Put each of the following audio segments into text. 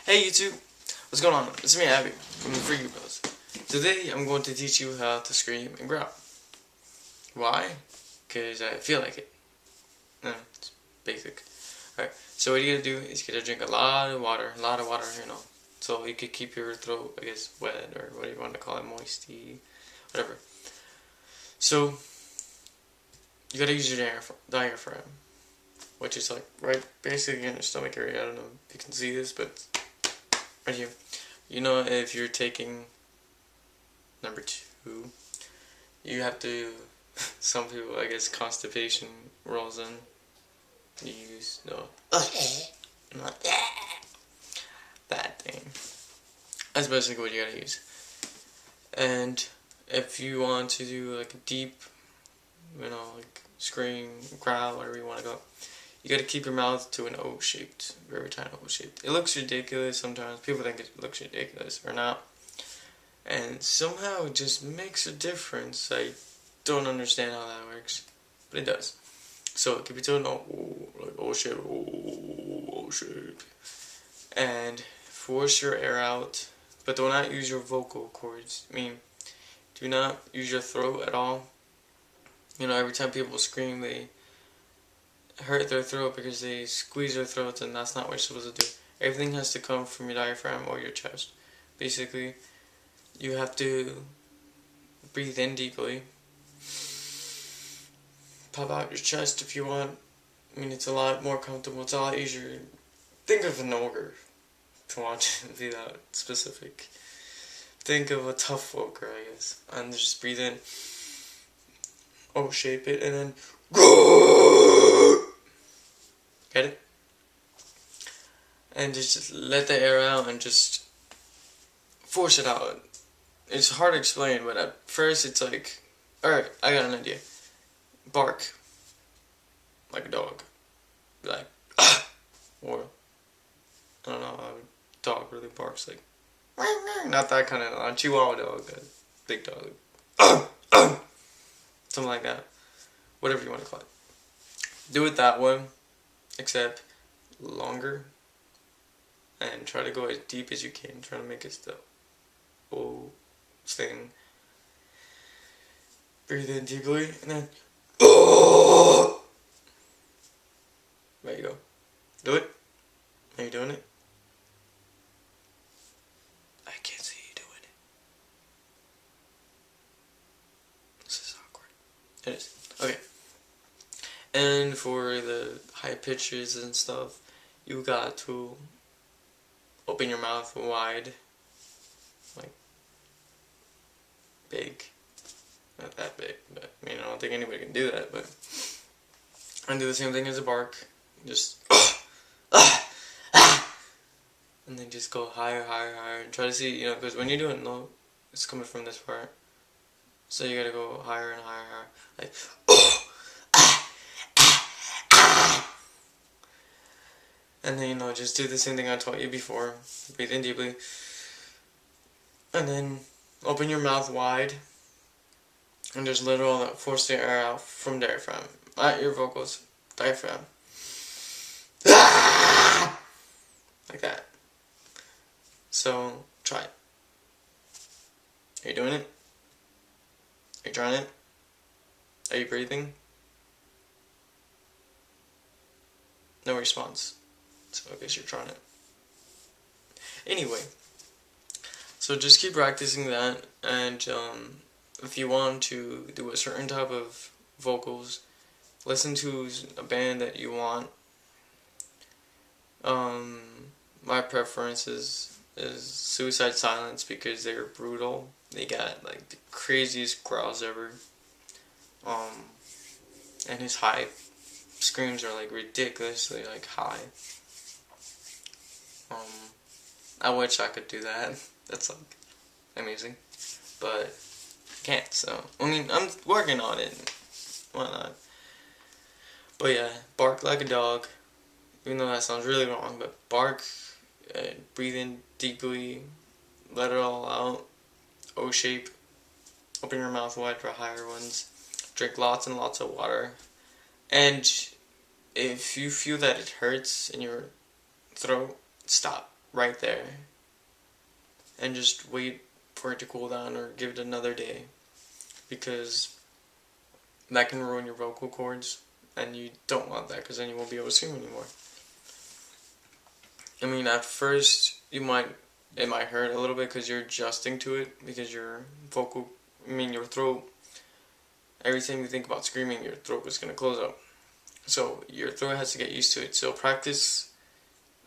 Hey YouTube, what's going on? It's me Abby from the Freaky Bros. Today I'm going to teach you how to scream and growl. Why? Because I feel like it. It's basic. Alright, so what you gotta do is you gotta drink a lot of water, so you could keep your throat, I guess, wet, or whatever you want to call it, moisty, whatever. So, you gotta use your diaphragm, which is like right basically in your stomach area. I don't know if you can see this, but right here. You know, if you're taking number 2, you have to, some people, I guess, constipation rolls in. You use, not that thing. That's basically what you gotta use. And if you want to do like a deep, like scream, growl, whatever you want to go, you gotta keep your mouth to an O-shaped, very tiny O-shaped. It looks ridiculous sometimes. People think it looks ridiculous or not. And somehow it just makes a difference. I don't understand how that works, but it does. So keep it to an O-shape, O-shape. And force your air out, but do not use your vocal cords. I mean, do not use your throat at all. Every time people scream, they hurt their throat because they squeeze their throats, and that's not what you're supposed to do. Everything has to come from your diaphragm or your chest. Basically, you have to breathe in deeply, pop out your chest if you want. It's a lot more comfortable, it's a lot easier. Think of an ogre, if you want to be that specific. Think of a tough ogre, I guess, and just breathe in, O-shape it, and then get it? And just let the air out and just force it out. It's hard to explain, but at first it's like, alright, I got an idea. Bark like a dog. Like, or, I don't know how a dog really barks, like, not that kind of, Chihuahua dog, a big dog. Something like that. Whatever you want to call it. Do it that way, except longer, and try to go as deep as you can. Try to make it the whole thing. Breathe in deeply, and then there you go. Do it. Are you doing it? I can't see you doing it. This is awkward. It is. Okay. And for the high pitches and stuff, you got to open your mouth wide, like big, not that big, but I don't think anybody can do that, but, and do the same thing as a bark, just, and then just go higher, higher, higher, and try to see, because when you're doing low, it's coming from this part, so you gotta go higher and higher, higher, like, and then, just do the same thing I taught you before. Breathe in deeply. And then open your mouth wide. And just let all that force the air out from diaphragm. Not your vocals. Diaphragm. Like that. So, try it. Are you doing it? Are you trying it? Are you breathing? No response. So I guess you're trying it. Anyway, so just keep practicing that, and if you want to do a certain type of vocals, listen to a band that you want. My preference is Suicide Silence, because they're brutal. They got like the craziest growls ever. And his high screams are like ridiculously like high. I wish I could do that. That's like amazing, but I can't. So I'm working on it. Why not? But yeah, bark like a dog. Even though that sounds really wrong, but bark, breathe in deeply, let it all out. O-shape. Open your mouth wide for higher ones. Drink lots and lots of water. And if you feel that it hurts in your throat, stop. right there and just wait for it to cool down or give it another day, because that can ruin your vocal cords, and you don't want that because then you won't be able to scream anymore. I mean, at first it might hurt a little bit because you're adjusting to it, because your your throat, every time you think about screaming, your throat is going to close up. So your throat has to get used to it. So practice,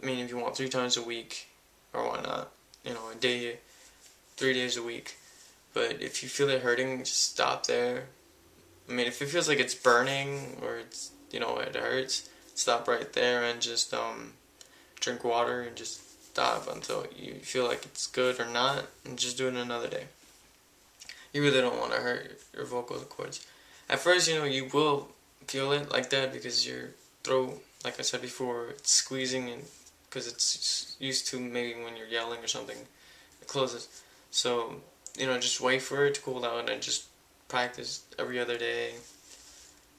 if you want 3 times a week, or why not, a day, 3 days a week. But if you feel it hurting, just stop there. If it feels like it's burning, or it's, it hurts, stop right there and just drink water and just stop until you feel like it's good or not, and just do it another day. You really don't want to hurt your vocal cords. At first, you will feel it like that because your throat, like I said before, it's squeezing, and because it's used to maybe when you're yelling or something, it closes. So, just wait for it to cool down and just practice every other day.